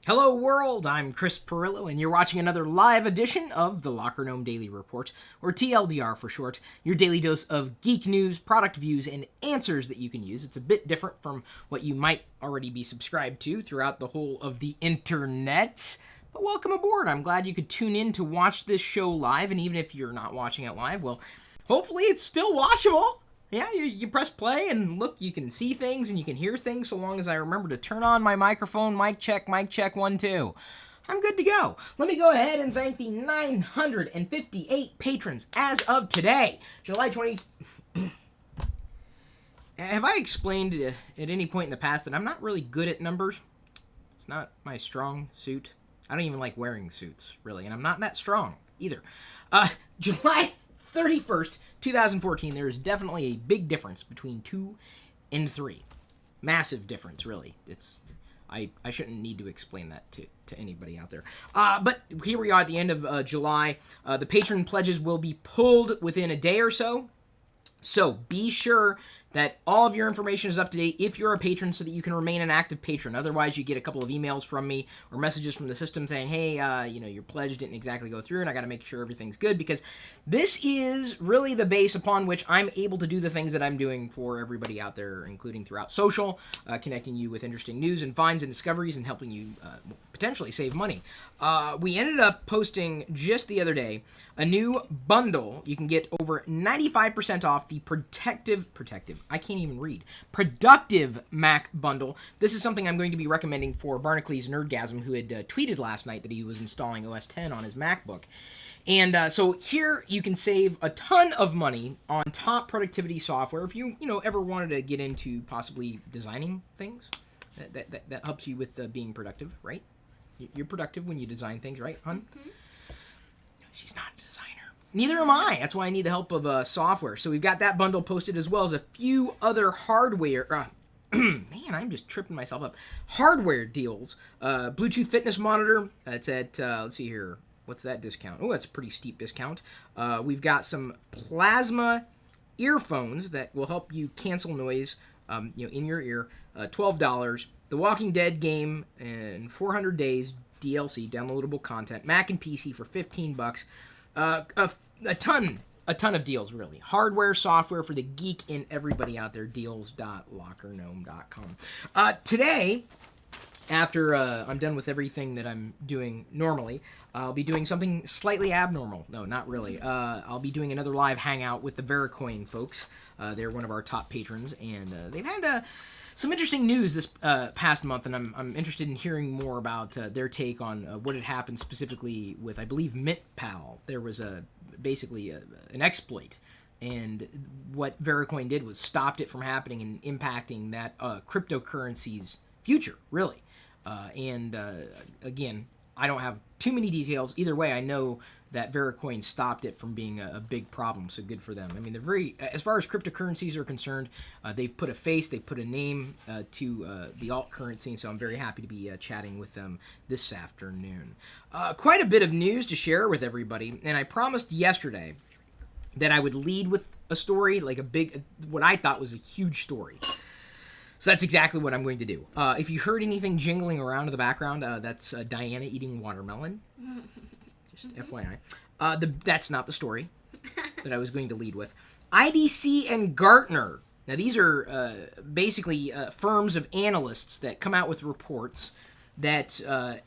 Hello world, I'm Chris Pirillo, and you're watching another live edition of the LockerGnome Daily Report, or TLDR for short, your daily dose of geek news, product views, and answers that you can use. It's a bit different from what you might already be subscribed to throughout the whole of the internet. But welcome aboard. I'm glad you could tune in to watch this show live, and even if you're not watching it live, well, hopefully it's still watchable. Yeah, you press play and look, you can see things and you can hear things so long as I remember to turn on my microphone. Mic check, 1, 2. I'm good to go. Let me go ahead and thank the 958 patrons as of today, July 20. Have I explained at any point in the past that I'm not really good at numbers? It's not my strong suit. I don't even like wearing suits, really, and I'm not that strong either. July 31st, 2014, there is definitely a big difference between 2 and 3. Massive difference, really. I shouldn't need to explain that to anybody out there. But here we are at the end of July. The patron pledges will be pulled within a day or so. So be sure that all of your information is up to date if you're a patron so that you can remain an active patron. Otherwise, you get a couple of emails from me or messages from the system saying, hey, your pledge didn't exactly go through and I got to make sure everything's good, because this is really the base upon which I'm able to do the things that I'm doing for everybody out there, including throughout social, connecting you with interesting news and finds and discoveries and helping you potentially save money. We ended up posting just the other day a new bundle. You can get over 95% off the productive Mac bundle. This is something I'm going to be recommending for Barnacles Nerdgasm, who had tweeted last night that he was installing OS X on his MacBook. And so here you can save a ton of money on top productivity software if you ever wanted to get into possibly designing things. That helps you with being productive, right? You're productive when you design things, right, hon? Mm-hmm. She's not a designer. Neither am I. That's why I need the help of software. So we've got that bundle posted, as well as a few other hardware. Man, I'm just tripping myself up. Hardware deals. Bluetooth fitness monitor. That's at, let's see here. What's that discount? Oh, that's a pretty steep discount. We've got some plasma earphones that will help you cancel noise in your ear. $12. The Walking Dead game in 400 days DLC, downloadable content. Mac and PC for $15. A ton of deals, really. Hardware, software for the geek and everybody out there. Deals.lockergnome.com. Today, after I'm done with everything that I'm doing normally, I'll be doing something slightly abnormal. No, not really. I'll be doing another live hangout with the VeriCoin folks. They're one of our top patrons, and they've had some interesting news this past month, and I'm interested in hearing more about their take on what had happened specifically with, I believe, MintPal. There was basically an exploit, and what VeriCoin did was stopped it from happening and impacting that cryptocurrency's future, really. Again, I don't have too many details. Either way, I know that VeriCoin stopped it from being a big problem, so good for them. I mean, they're very, as far as cryptocurrencies are concerned, they've put a face, they've put a name to the alt currency, and so I'm very happy to be chatting with them this afternoon. Quite a bit of news to share with everybody, and I promised yesterday that I would lead with a story, like what I thought was a huge story. So that's exactly what I'm going to do. If you heard anything jingling around in the background, that's Diana eating watermelon. Just FYI. That's not the story that I was going to lead with. IDC and Gartner. Now, these are basically firms of analysts that come out with reports that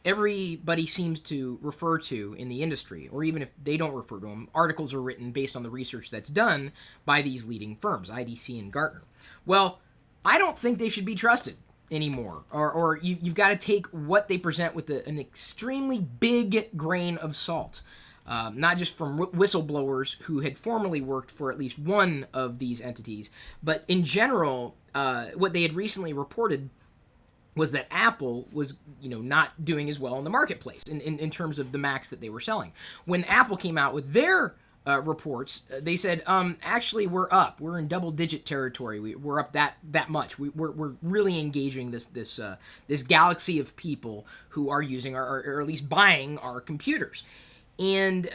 everybody seems to refer to in the industry, or even if they don't refer to them, articles are written based on the research that's done by these leading firms, IDC and Gartner. Well, I don't think they should be trusted anymore, or you've got to take what they present with an extremely big grain of salt, not just from whistleblowers who had formerly worked for at least one of these entities, but in general, what they had recently reported was that Apple was, not doing as well in the marketplace in terms of the Macs that they were selling. When Apple came out with their reports, they said, actually, we're up. We're in double-digit territory. We're up that much. We're really engaging this galaxy of people who are using or at least buying our computers. And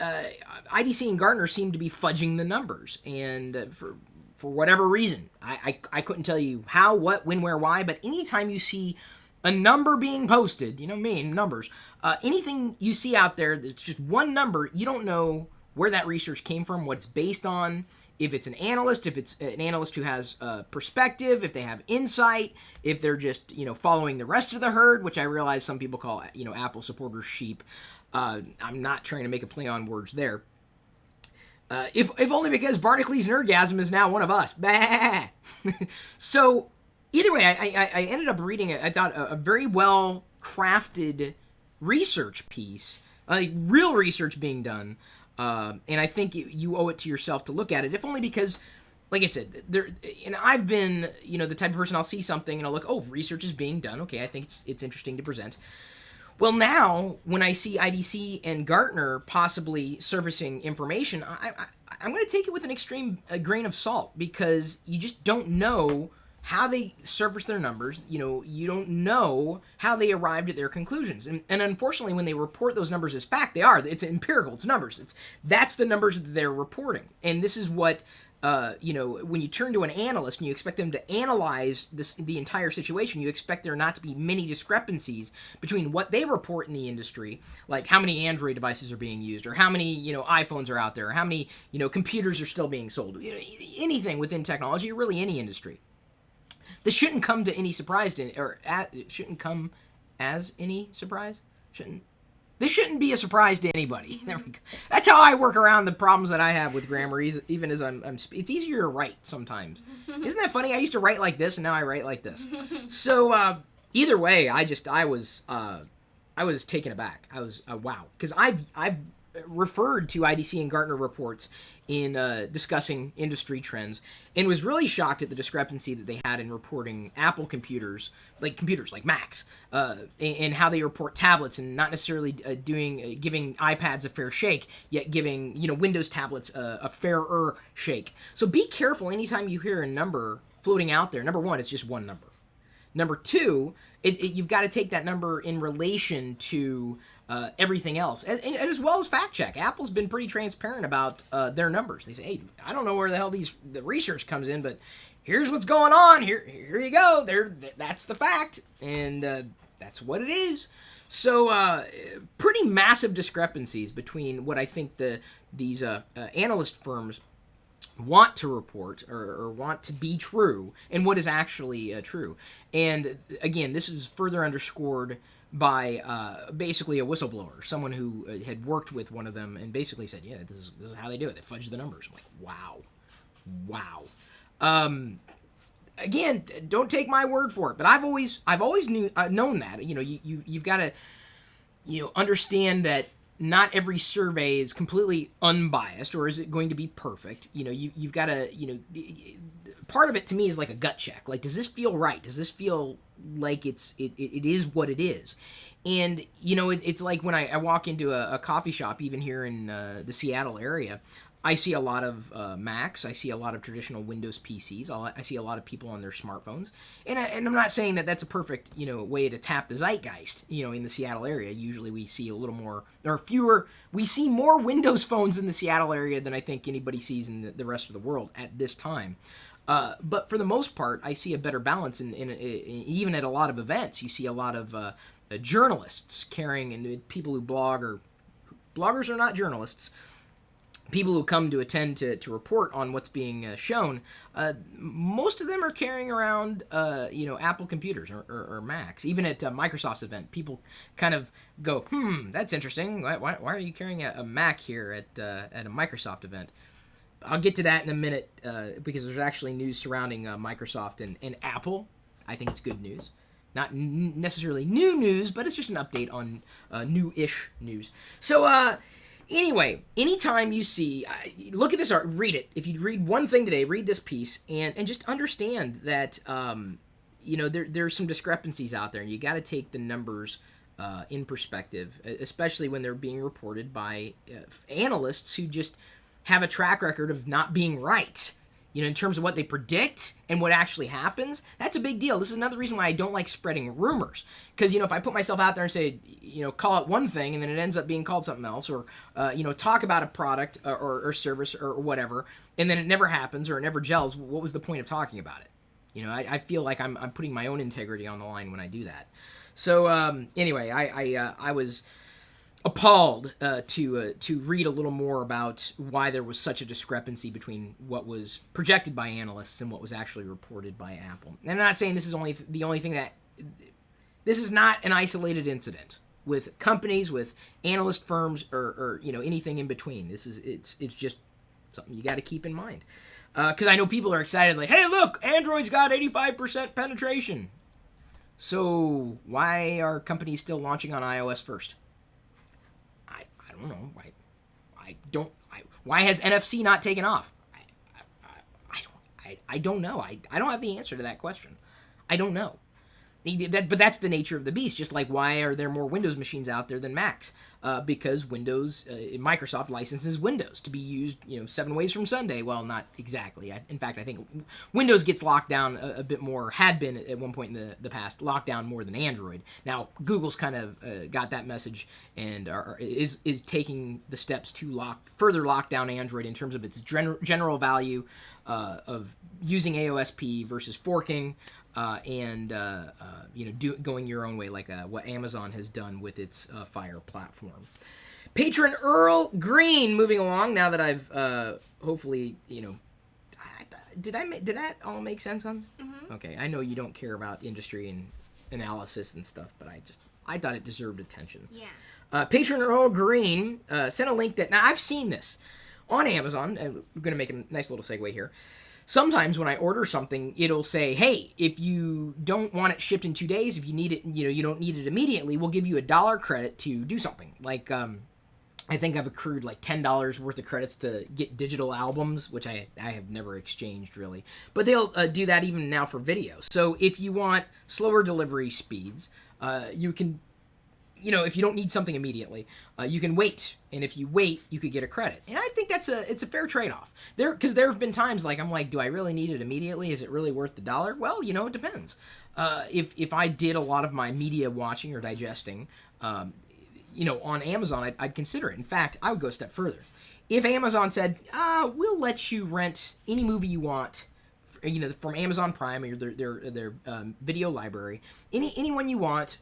IDC and Gartner seem to be fudging the numbers. And for whatever reason, I couldn't tell you how, what, when, where, why, but anytime you see a number being posted, you know me, numbers, anything you see out there that's just one number, you don't know where that research came from, what it's based on, if it's an analyst, if it's an analyst who has perspective, if they have insight, if they're just, you know, following the rest of the herd, which I realize some people call, you know, Apple supporters sheep. I'm not trying to make a play on words there. If only because Barnacle Nerdgasm is now one of us. Bah! So, either way, I ended up reading, I thought, a very well crafted research piece, real research being done, and I think you owe it to yourself to look at it, if only because, like I said, and I've been, you know, the type of person, I'll see something and I'll look, oh, research is being done, okay, I think it's interesting to present. Well, now, when I see IDC and Gartner possibly surfacing information, I'm going to take it with an extreme grain of salt, because you just don't know how they surface their numbers. You know, you don't know how they arrived at their conclusions. And unfortunately, when they report those numbers as fact, it's empirical, it's numbers. That's the numbers that they're reporting. And this is what, you know, when you turn to an analyst and you expect them to analyze the entire situation, you expect there not to be many discrepancies between what they report in the industry, like how many Android devices are being used, or how many, you know, iPhones are out there, or how many, you know, computers are still being sold. You know, anything within technology, or really any industry. This shouldn't come to any surprise, it shouldn't come as any surprise. This shouldn't be a surprise to anybody. There we go. That's how I work around the problems that I have with grammar, even as it's easier to write sometimes. Isn't that funny? I used to write like this, and now I write like this. So either way, I was taken aback. I was wow, because I've referred to IDC and Gartner reports in discussing industry trends, and was really shocked at the discrepancy that they had in reporting Apple computers like Macs, and how they report tablets, and not necessarily giving iPads a fair shake, yet giving, you know, Windows tablets a fairer shake. So be careful anytime you hear a number floating out there. Number one, it's just one number. Number two, you've got to take that number in relation to everything else, and as well as fact check. Apple's been pretty transparent about their numbers. They say, hey, I don't know where the hell the research comes in, but here's what's going on. Here you go. That's the fact, and that's what it is. So pretty massive discrepancies between what I think these analyst firms want to report or want to be true, and what is actually true. And again, this is further underscored by basically a whistleblower, someone who had worked with one of them and basically said, yeah, this is how they do it. They fudge the numbers. I'm like, wow. Again, don't take my word for it, but I've always known that. You know, you've got to, you know, understand that not every survey is completely unbiased, or is it going to be perfect. You know, you've got to, you know, part of it to me is like a gut check. Like, does this feel right? Does this feel like it is what it is? And, you know, it's like when I walk into a coffee shop, even here in the Seattle area, I see a lot of Macs. I see a lot of traditional Windows PCs. I see a lot of people on their smartphones. And I'm not saying that that's a perfect, you know, way to tap the zeitgeist, you know, in the Seattle area. Usually we see a little more, or fewer, we see more Windows phones in the Seattle area than I think anybody sees in the rest of the world at this time. But for the most part, I see a better balance in even at a lot of events. You see a lot of journalists carrying, and people who blog, or bloggers are not journalists, people who come to attend to report on what's being shown. Most of them are carrying around, you know, Apple computers or Macs. Even at Microsoft's event, people kind of go, that's interesting. Why are you carrying a Mac here at a Microsoft event? I'll get to that in a minute, because there's actually news surrounding Microsoft and Apple. I think it's good news. Not necessarily new news, but it's just an update on new-ish news. So, anyway, anytime you see, look at this art, read it. If you read one thing today, read this piece, and just understand that, you know, there's some discrepancies out there, and you got to take the numbers in perspective, especially when they're being reported by analysts who just have a track record of not being right, you know, in terms of what they predict and what actually happens. That's a big deal. This is another reason why I don't like spreading rumors. Because, you know, if I put myself out there and say, you know, call it one thing and then it ends up being called something else, or, you know, talk about a product or service or whatever, and then it never happens or it never gels, what was the point of talking about it? You know, I feel like I'm putting my own integrity on the line when I do that. So anyway, I was appalled to read a little more about why there was such a discrepancy between what was projected by analysts and what was actually reported by Apple. And I'm not saying this is the only thing that this is not an isolated incident with companies, with analyst firms, or you know, anything in between. It's just something you got to keep in mind. Because I know people are excited, like, hey, look, Android's got 85% penetration. So why are companies still launching on iOS first? I don't know. Why has NFC not taken off? I don't know. I don't have the answer to that question. I don't know. But that's the nature of the beast. Just like, why are there more Windows machines out there than Macs? Because Windows, Microsoft licenses Windows to be used, 7 ways from Sunday. Well, not exactly. In fact, I think Windows gets locked down a bit more, had been at one point in the past, locked down more than Android. Now, Google's kind of got that message and is taking the steps to further lock down Android in terms of its general value of using AOSP versus forking. Going your own way, like what Amazon has done with its Fire platform. Patron Earle Greene, moving along. Now that I've hopefully, did that all make sense, hon? Mm-hmm. Okay, I know you don't care about industry and analysis and stuff, but I thought it deserved attention. Yeah. Patron Earle Greene sent a link that, now I've seen this on Amazon, and we're going to make a nice little segue here. Sometimes when I order something, it'll say, hey, if you don't want it shipped in 2 days, if you need it, you don't need it immediately, we'll give you $1 credit to do something. Like, I think I've accrued like $10 worth of credits to get digital albums, which I have never exchanged really. But they'll do that even now for video. So if you want slower delivery speeds, you can, if you don't need something immediately, you can wait. And if you wait, you could get a credit. And I think it's a fair trade-off. Because there have been times like, I'm like, do I really need it immediately? Is it really worth the $1? Well, it depends. If I did a lot of my media watching or digesting, on Amazon, I'd consider it. In fact, I would go a step further. If Amazon said, we'll let you rent any movie you want, from Amazon Prime or their video library, anyone you want,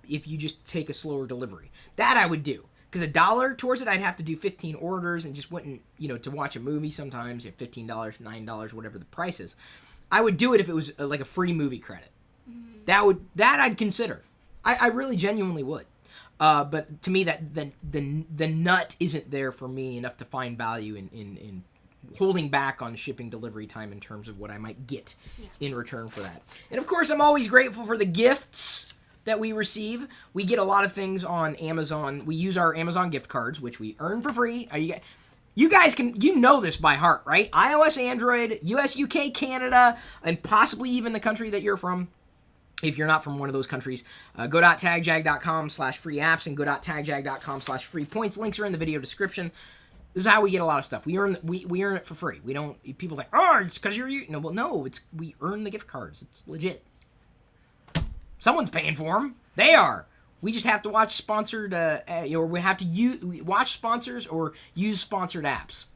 if you just take a slower delivery, that I would do. Because $1 towards it, I'd have to do 15 orders and just wouldn't, to watch a movie sometimes, $15, $9, whatever the price is. I would do it if it was like a free movie credit. Mm-hmm. That I'd consider. I really genuinely would. But to me, that the nut isn't there for me enough to find value in holding back on shipping delivery time in terms of what I might get in return for that. And of course, I'm always grateful for the gifts that we receive. We get a lot of things on Amazon. We use our Amazon gift cards, which we earn for free. You guys can, this by heart, right? iOS, Android, US, UK, Canada, and possibly even the country that you're from. If you're not from one of those countries, go.tagjag.com/free apps and go.tagjag.com/free points. Links are in the video description. This is how we get a lot of stuff. We earn it for free. We don't. People are like, oh, it's because you're no. Well, no, we earn the gift cards. It's legit. Someone's paying for them. They are. We just have to watch sponsored, or we have to watch sponsors or use sponsored apps.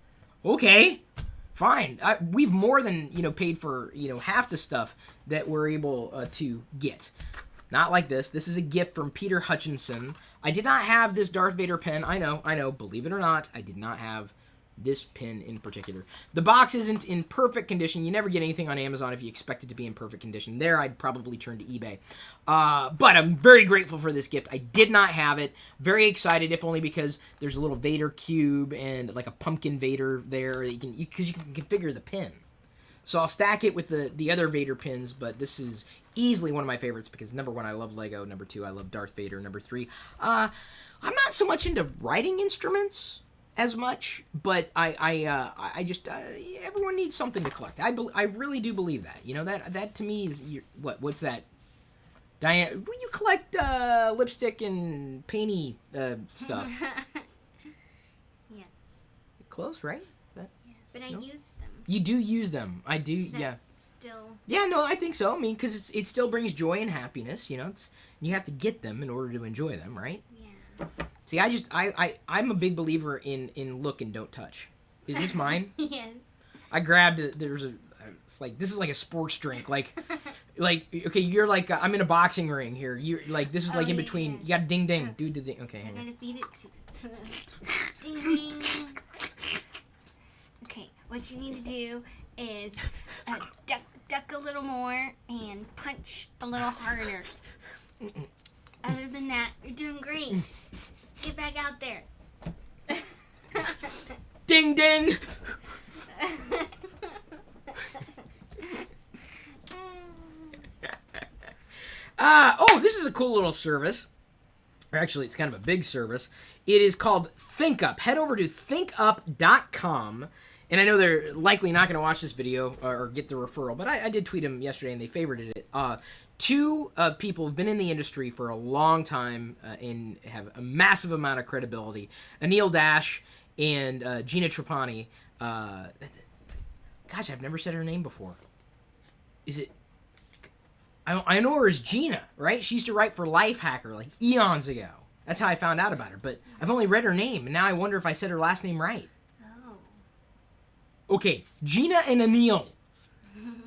Okay, fine. We've more than paid for half the stuff that we're able to get. Not like this. This is a gift from Peter Hutchinson. I did not have this Darth Vader pen. I know. Believe it or not, I did not have this pin in particular. The box isn't in perfect condition. You never get anything on Amazon if you expect it to be in perfect condition. There, I'd probably turn to eBay. But I'm very grateful for this gift. I did not have it. Very excited, if only because there's a little Vader cube and like a pumpkin Vader there. Because you can configure the pin. So I'll stack it with the other Vader pins, but this is easily one of my favorites because number 1, I love Lego. Number 2, I love Darth Vader. Number 3, I'm not so much into writing instruments as much, but I just everyone needs something to collect. I really do believe that. That to me is what's that? Diane, will you collect lipstick and painty stuff? Yes. Close, right? Yeah, but I use them. You do use them. I do. Yeah. Still. Yeah, no, I think so. I mean, because it still brings joy and happiness. You have to get them in order to enjoy them, right? Yeah. See, I'm a big believer in look and don't touch. Is this mine? Yes. I grabbed it. it's like this is like a sports drink. Like okay, you're like I'm in a boxing ring here. You're like this is like in between. You got ding ding, do the ding. Okay, hang I'm on. gonna feed it to ding ding. Okay, what you need to do is duck a little more and punch a little harder. Other than that, you're doing great. Get back out there. Ding ding. Oh, this is a cool little service. Or actually, it's kind of a big service. It is called ThinkUp. Head over to thinkup.com. And I know they're likely not going to watch this video or get the referral, but I did tweet them yesterday and they favorited it. Two people have been in the industry for a long time and have a massive amount of credibility. Anil Dash and Gina Trapani. Gosh, I've never said her name before. Is it... I know her as Gina, right? She used to write for Lifehacker like eons ago. That's how I found out about her. But I've only read her name, and now I wonder if I said her last name right. Oh. Okay, Gina and Anil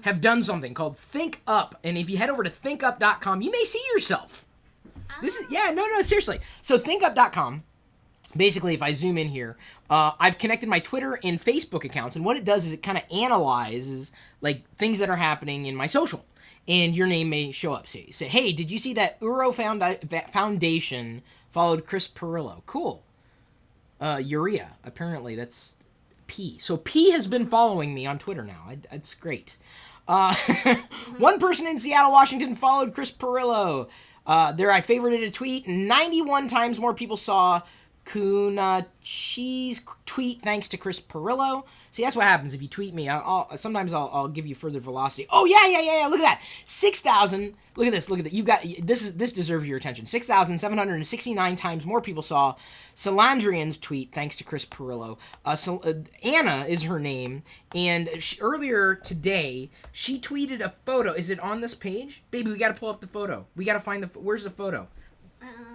have done something called Think Up. And if you head over to thinkup.com, you may see yourself. This is, yeah, no, seriously. So thinkup.com, basically, if I zoom in here, I've connected my Twitter and Facebook accounts. And what it does is it kind of analyzes like things that are happening in my social. And your name may show up. So you say, hey, did you see that Earle Foundation followed Chris Pirillo? Cool. Urea. Apparently, that's P. So P has been following me on Twitter now. That's great. One person in Seattle, Washington followed Chris Pirillo. There I favorited a tweet. 91 times more people saw Kunachi's tweet thanks to Chris Pirillo. See, that's what happens if you tweet me. Sometimes I'll give you further velocity. Oh yeah. Look at that. 6,000. Look at this. You've got this deserves your attention. 6,769 times more people saw Salandrian's tweet thanks to Chris Pirillo. Anna is her name, and earlier today she tweeted a photo. Is it on this page, baby? We got to pull up the photo. We got to find the. Where's the photo?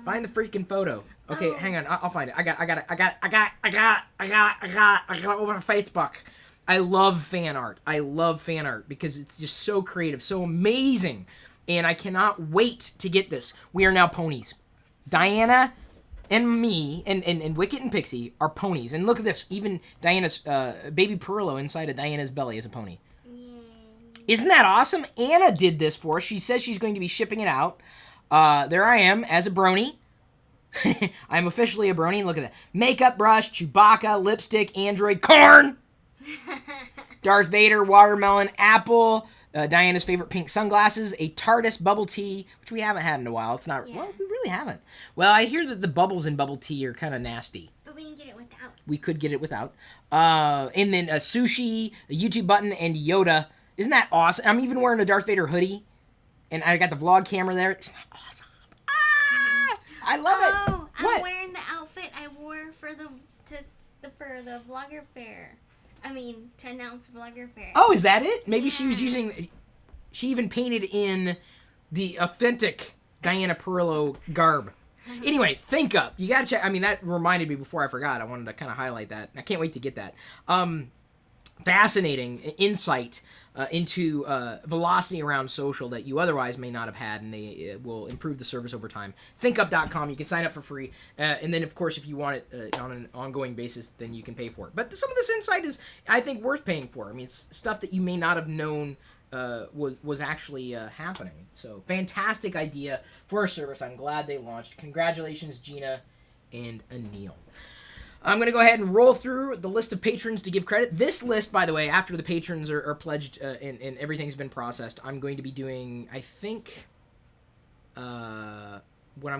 Find the freaking photo. Okay, hang on. I'll find it. I got it over to Facebook. I love fan art. Because it's just so creative, so amazing. And I cannot wait to get this. We are now ponies. Diana and me and Wicket and Pixie are ponies. And look at this. Even Diana's baby Pirillo inside of Diana's belly is a pony. Yay. Isn't that awesome? Anna did this for us. She says she's going to be shipping it out. There I am as a brony. I'm officially a brony. Look at that. Makeup brush, Chewbacca, lipstick, Android, corn, Darth Vader, watermelon, apple, Diana's favorite pink sunglasses, a TARDIS bubble tea, which we haven't had in a while. It's not, well, we really haven't. Well, I hear that the bubbles in bubble tea are kind of nasty. But we can get it without. We could get it without. And then a sushi, a YouTube button, and Yoda. Isn't that awesome? I'm even wearing a Darth Vader hoodie. And I got the vlog camera there. Isn't that awesome? Ah! I love it. Oh, what? I'm wearing the outfit I wore for the vlogger fair. I mean, 10-ounce vlogger fair. Oh, is that it? Maybe she was using... She even painted in the authentic Diana Pirillo garb. Anyway, Think Up. You gotta check... I mean, that reminded me before I forgot. I wanted to kind of highlight that. I can't wait to get that. Fascinating insight into velocity around social that you otherwise may not have had, and they will improve the service over time. ThinkUp.com. You can sign up for free, and then, of course, if you want it on an ongoing basis, then you can pay for it. But some of this insight is, I think, worth paying for. I mean, it's stuff that you may not have known was actually happening. So, fantastic idea for a service. I'm glad they launched. Congratulations, Gina and Anil. I'm going to go ahead and roll through the list of patrons to give credit. This list, by the way, after the patrons are pledged and everything's been processed, I'm going to be doing, I think, what I'm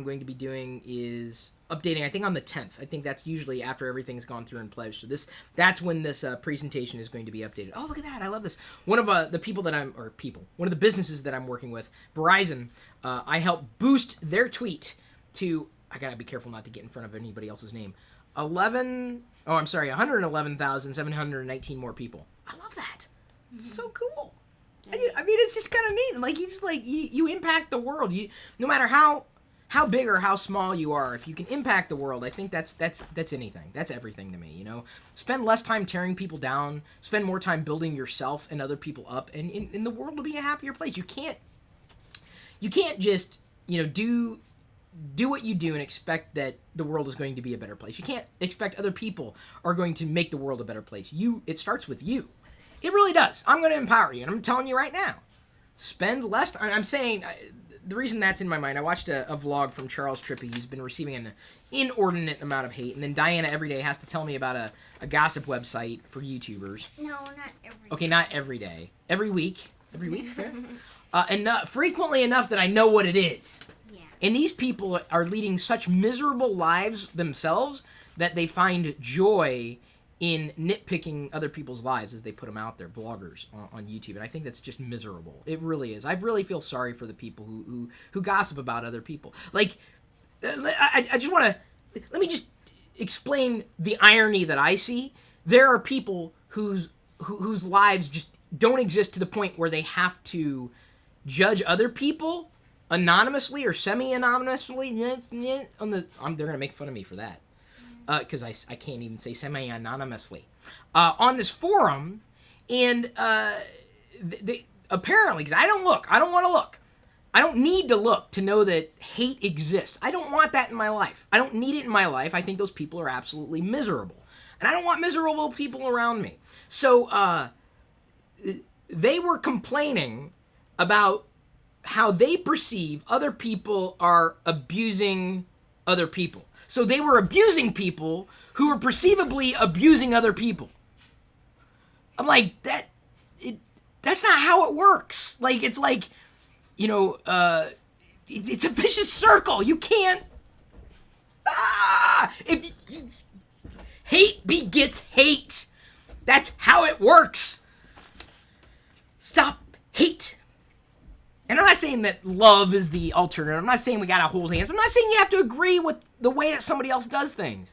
going to be doing is updating, I think, on the 10th. I think that's usually after everything's gone through and pledged. So that's when this presentation is going to be updated. Oh, look at that. I love this. One of the one of the businesses that I'm working with, Verizon, I helped boost their tweet to, I got to be careful not to get in front of anybody else's name, 111,719 more people. I love that. It's so cool. I mean, it's just kind of neat. Like, you impact the world. No matter how how big or how small you are, if you can impact the world, I think that's anything. That's everything to me, you know? Spend less time tearing people down, spend more time building yourself and other people up, and the world will be a happier place. You can't just, you know, do what you do and expect that the world is going to be a better place. You can't expect other people are going to make the world a better place. It starts with you. It really does. I'm going to empower you, and I'm telling you right now. Spend less time. I'm saying, the reason that's in my mind, I watched a vlog from Charles Trippy. He's been receiving an inordinate amount of hate, and then Diana every day has to tell me about a gossip website for YouTubers. No, not every day. Okay, not every day. Every week. Every week, fair? And frequently enough that I know what it is. Yeah. And these people are leading such miserable lives themselves that they find joy in nitpicking other people's lives as they put them out there, vloggers on YouTube. And I think that's just miserable. It really is. I really feel sorry for the people who gossip about other people. Like, I just want to, let me just explain the irony that I see. There are people whose lives just don't exist to the point where they have to judge other people anonymously or semi-anonymously. They're going to make fun of me for that. Because I can't even say semi-anonymously, on this forum, and they apparently, because I don't want to look, I don't need to look to know that hate exists. I don't want that in my life. I don't need it in my life. I think those people are absolutely miserable, and I don't want miserable people around me. So they were complaining about how they perceive other people are abusing other people. So they were abusing people who were perceivably abusing other people. I'm like, that's not how it works. Like, it's like, you know, it's a vicious circle. You can't, hate begets hate. That's how it works. Stop hate. And I'm not saying that love is the alternative. I'm not saying we gotta hold hands. I'm not saying you have to agree with the way that somebody else does things.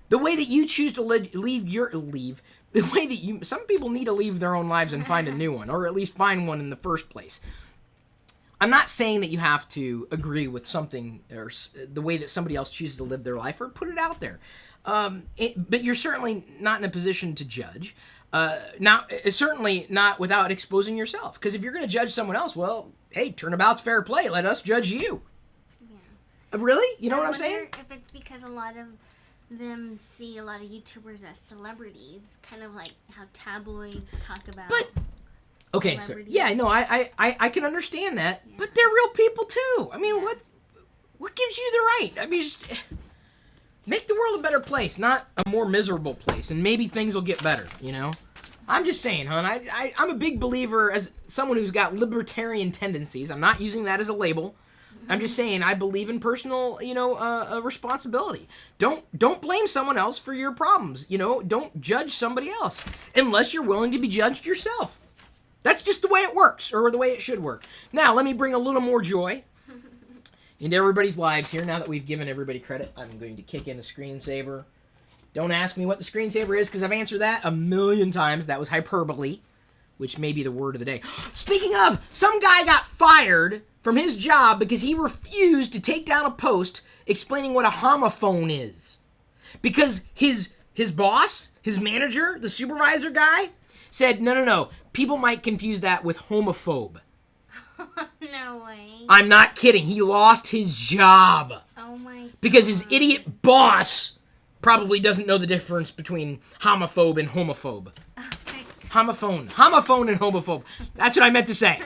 The way that you choose to the way that some people need to leave their own lives and find a new one, or at least find one in the first place. I'm not saying that you have to agree with something or the way that somebody else chooses to live their life or put it out there. But you're certainly not in a position to judge. Certainly not without exposing yourself. Because if you're going to judge someone else, well, hey, turnabout's fair play. Let us judge you. Yeah. Really? You know what I'm saying? If it's because a lot of them see a lot of YouTubers as celebrities, kind of like how tabloids talk about. But okay, so yeah, no, I can understand that. Yeah. But they're real people too. I mean, what gives you the right? I mean, just make the world a better place, not a more miserable place, and maybe things will get better, you know? I'm just saying, hon, I'm a big believer as someone who's got libertarian tendencies. I'm not using that as a label. I'm just saying I believe in personal, you know, responsibility. Don't blame someone else for your problems, you know? Don't judge somebody else unless you're willing to be judged yourself. That's just the way it works, or the way it should work. Now, let me bring a little more joy into everybody's lives here. Now that we've given everybody credit, I'm going to kick in the screensaver. Don't ask me what the screensaver is, because I've answered that a million times. That was hyperbole, which may be the word of the day. Speaking of, some guy got fired from his job because he refused to take down a post explaining what a homophone is. Because his boss, his manager, the supervisor guy, said, no, people might confuse that with homophobe. No way. I'm not kidding. He lost his job. Oh my God. Because his idiot boss probably doesn't know the difference between homophobe and homophobe. Homophone and homophobe. That's what I meant to say.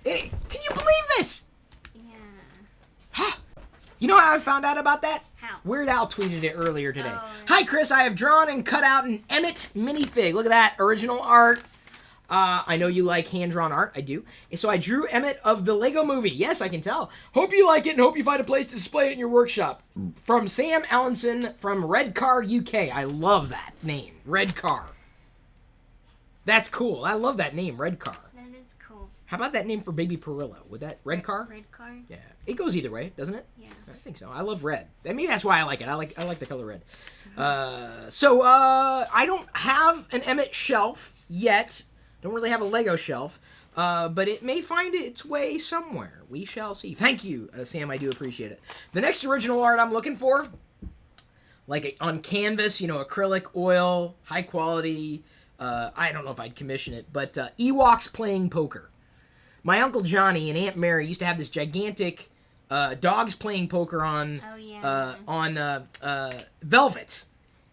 Can you believe this? Yeah. You know how I found out about that? How? Weird Al tweeted it earlier today. Oh. Hi, Chris. I have drawn and cut out an Emmett minifig. Look at that. Original art. I know you like hand-drawn art. I do. So I drew Emmett of the Lego movie. Yes, I can tell. Hope you like it and hope you find a place to display it in your workshop. From Sam Allenson from Redcar, UK. I love that name. Redcar. That's cool. I love that name, Redcar. That is cool. How about that name for baby Pirillo? Would that Redcar? Redcar? Yeah. It goes either way, doesn't it? Yeah. I think so. I love red. Maybe that's why I like it. I like the color red. I don't have an Emmett shelf yet. Don't really have a Lego shelf, but it may find its way somewhere. We shall see. Thank you, Sam. I do appreciate it. The next original art I'm looking for, like on canvas, acrylic, oil, high quality. I don't know if I'd commission it, but Ewoks playing poker. My Uncle Johnny and Aunt Mary used to have this gigantic dogs playing poker on velvet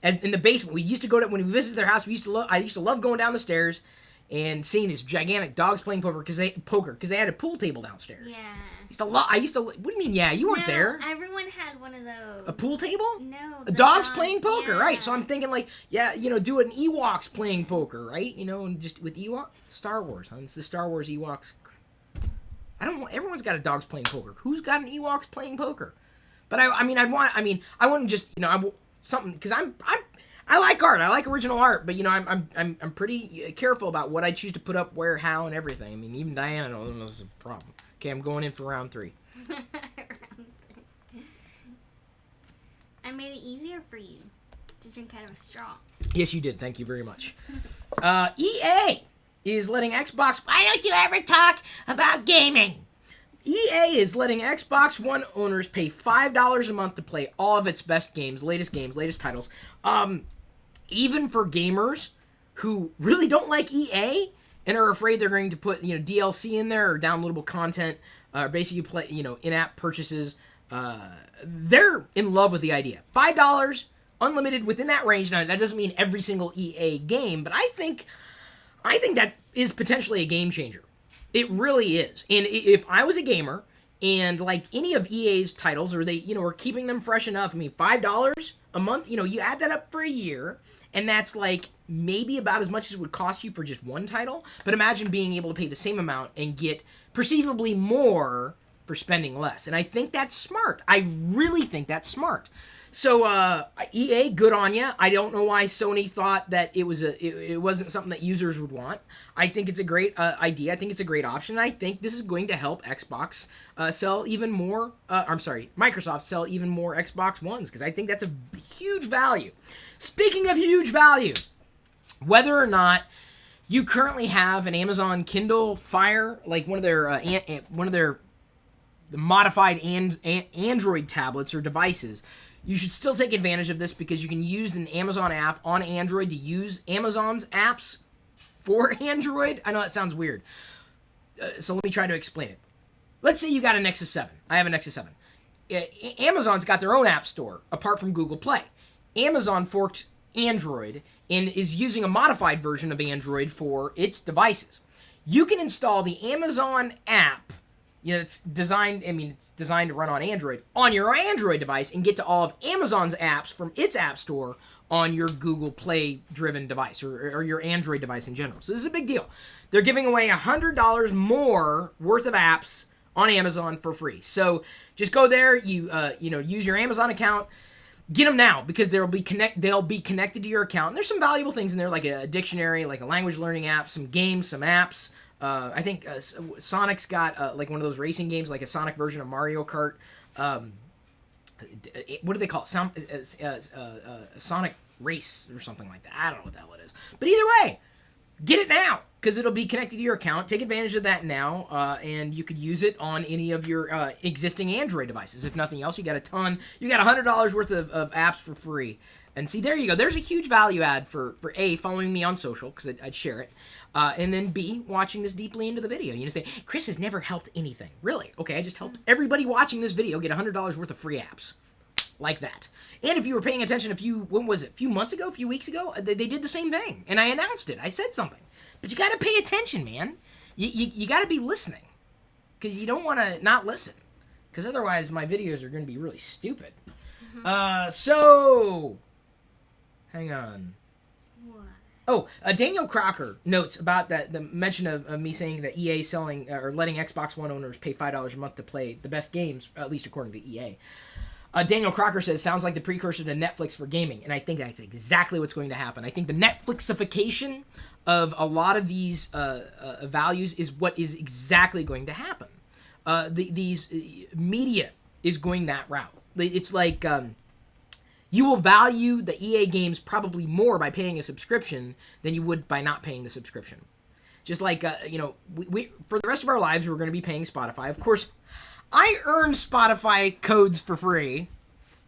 in the basement. We used to go to, when we visited their house, I used to love going down the stairs and seeing these gigantic dogs playing poker because they had a pool table downstairs. Yeah. I used to. What do you mean? Yeah, you weren't there. Everyone had one of those. A pool table? No. Dogs playing poker, yeah. right? So I'm thinking like, do an Ewoks playing poker, right? And just with Ewok, Star Wars, huh? It's the Star Wars Ewoks. Everyone's got a dogs playing poker. Who's got an Ewoks playing poker? But I wouldn't just, something, because I like art. I like original art, but I'm pretty careful about what I choose to put up, where, how, and everything. I mean, even Diana knows it's a problem. Okay, I'm going in for round 3. I made it easier for you to drink out of a straw. Yes, you did. Thank you very much. EA is letting Xbox... Why don't you ever talk about gaming? EA is letting Xbox One owners pay $5 a month to play all of its best games, latest titles. Even for gamers who really don't like EA and are afraid they're going to put DLC in there or downloadable content, basically play in-app purchases. They're in love with the idea. $5, unlimited within that range. Now that doesn't mean every single EA game, but I think that is potentially a game changer. It really is. And if I was a gamer and like any of EA's titles, or they, are keeping them fresh enough, I mean, $5 a month, you add that up for a year, and that's like maybe about as much as it would cost you for just one title. But imagine being able to pay the same amount and get perceivably more for spending less. And I think that's smart. I really think that's smart. So EA, good on ya. I don't know why Sony thought that it wasn't something that users would want. I think it's a great idea. I think it's a great option. I think this is going to help Xbox sell even more. Microsoft sell even more Xbox Ones, because I think that's a huge value. Speaking of huge value, whether or not you currently have an Amazon Kindle Fire, like one of their modified Android tablets or devices, you should still take advantage of this, because you can use an Amazon app on Android to use Amazon's apps for Android. I know that sounds weird. So let me try to explain it. Let's say you got a Nexus 7. I have a Nexus 7. Amazon's got their own app store apart from Google Play. Amazon forked Android and is using a modified version of Android for its devices. You can install the Amazon app. It's designed to run on Android, on your Android device, and get to all of Amazon's apps from its app store on your Google Play driven device, or your Android device in general. So this is a big deal. They're giving away $100 more worth of apps on Amazon for free. So just go there, use your Amazon account, get them now, because they'll be connected to your account. And there's some valuable things in there, like a dictionary, like a language learning app, some games, some apps. I think Sonic's got like one of those racing games, like a Sonic version of Mario Kart. What do they call it? Sonic Race or something like that. I don't know what the hell it is. But either way, get it now, because it'll be connected to your account. Take advantage of that now, and you could use it on any of your existing Android devices. If nothing else, you got a ton. You got $100 worth of apps for free. And see, there you go. There's a huge value add for A, following me on social, because I'd share it, and then B, watching this deeply into the video. Say, Chris has never helped anything. Really? Okay, I just helped everybody watching this video get $100 worth of free apps. Like that. And if you were paying attention a few months ago, a few weeks ago, they did the same thing. And I announced it. I said something. But you got to pay attention, man. You got to be listening. Because you don't want to not listen. Because otherwise my videos are going to be really stupid. So... Hang on. What? Oh, Daniel Crocker notes about the mention of me saying that EA selling or letting Xbox One owners pay $5 a month to play the best games, at least according to EA. Daniel Crocker says, sounds like the precursor to Netflix for gaming, and I think that's exactly what's going to happen. I think the Netflixification of a lot of these values is what is exactly going to happen. These media is going that route. It's like... you will value the EA games probably more by paying a subscription than you would by not paying the subscription. Just like, we for the rest of our lives, we're going to be paying Spotify. Of course, I earn Spotify codes for free.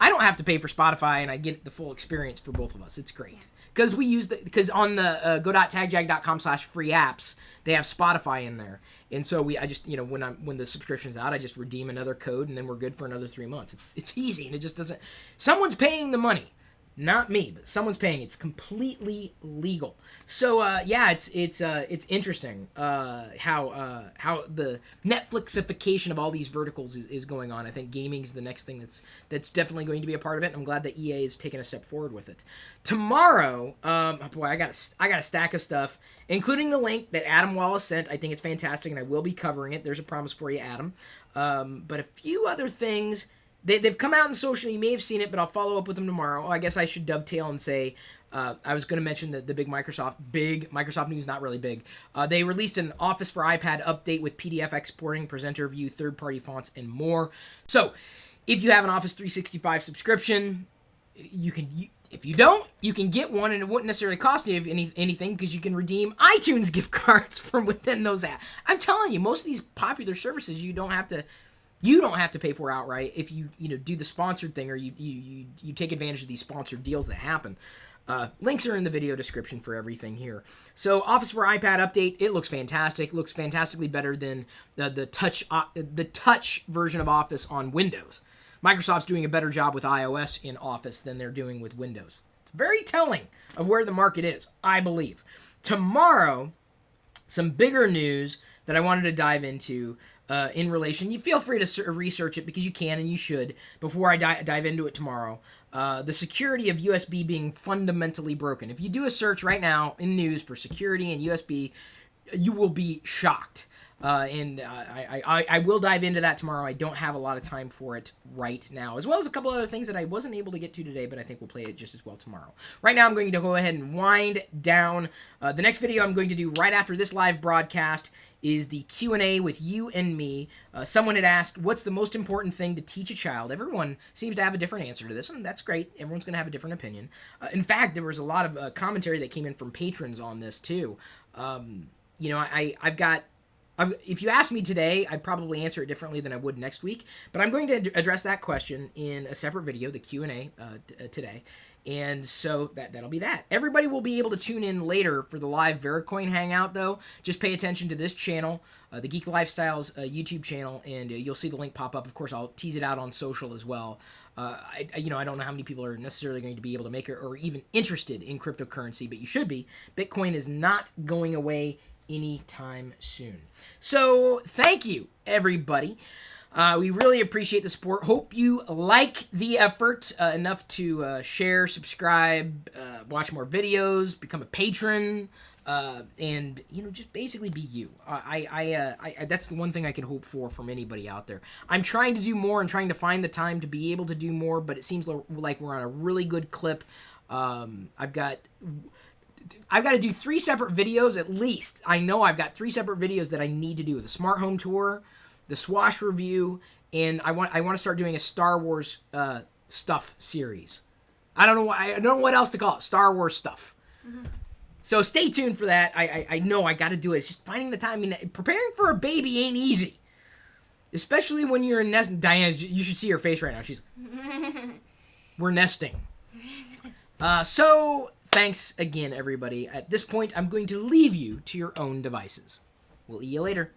I don't have to pay for Spotify, and I get the full experience for both of us. It's great. Because because on the go.tagjag.com/free apps, they have Spotify in there. And so I just, when the subscription's out, I just redeem another code, and then we're good for another 3 months. It's easy, and it just doesn't, someone's paying the money. Not me, but someone's paying. It's completely legal. So it's interesting how the Netflixification of all these verticals is going on. I think gaming is the next thing that's definitely going to be a part of it. I'm glad that EA is taking a step forward with it. Tomorrow, I got a stack of stuff, including the link that Adam Wallace sent. I think it's fantastic, and I will be covering it. There's a promise for you, Adam. But a few other things. They've come out in social. You may have seen it, but I'll follow up with them tomorrow. I guess I should dovetail and say I was going to mention the big Microsoft news, not really big. They released an Office for iPad update with PDF exporting, presenter view, third-party fonts, and more. So if you have an Office 365 subscription, you can. If you don't, you can get one, and it wouldn't necessarily cost you anything because you can redeem iTunes gift cards from within those apps. I'm telling you, most of these popular services you don't have to pay for outright if you do the sponsored thing, or you take advantage of these sponsored deals that happen. Links are in the video description for everything here. So Office for iPad update, it looks fantastic. It looks fantastically better than the touch version of Office on Windows. Microsoft's doing a better job with iOS in Office than they're doing with Windows. It's very telling of where the market is, I believe. Tomorrow, some bigger news that I wanted to dive into in relation. You feel free to research it because you can and you should before I dive into it tomorrow. The security of USB being fundamentally broken. If you do a search right now in news for security and USB, you will be shocked. I will dive into that tomorrow. I don't have a lot of time for it right now, as well as a couple other things that I wasn't able to get to today, but I think we'll play it just as well tomorrow. Right now, I'm going to go ahead and wind down. The next video I'm going to do right after this live broadcast is the Q&A with you and me. Someone had asked, what's the most important thing to teach a child? Everyone seems to have a different answer to this, and that's great. Everyone's going to have a different opinion. In fact, there was a lot of commentary that came in from patrons on this, too. If you asked me today, I'd probably answer it differently than I would next week. But I'm going to address that question in a separate video, the Q&A, today. And so that'll be that. Everybody will be able to tune in later for the live VeriCoin Hangout, though. Just pay attention to this channel, the Geek Lifestyles YouTube channel, and you'll see the link pop up. Of course, I'll tease it out on social as well. I don't know how many people are necessarily going to be able to make it or even interested in cryptocurrency, but you should be. Bitcoin is not going away anytime soon. So thank you, everybody. We really appreciate the support. Hope you like the effort enough to share, subscribe, watch more videos, become a patron, and just basically be you. That's the one thing I can hope for from anybody out there. I'm trying to do more and trying to find the time to be able to do more, but it seems like we're on a really good clip. I've got to do 3 separate videos at least. I know I've got 3 separate videos that I need to do: the smart home tour, the Swash review, and I want to start doing a Star Wars stuff series. I don't know what else to call it. Star Wars stuff. Mm-hmm. So stay tuned for that. I know I got to do it. It's just finding the time. I mean, preparing for a baby ain't easy, especially when you're in nest. Diana, you should see her face right now. We're nesting. So thanks again, everybody. At this point, I'm going to leave you to your own devices. We'll see you later.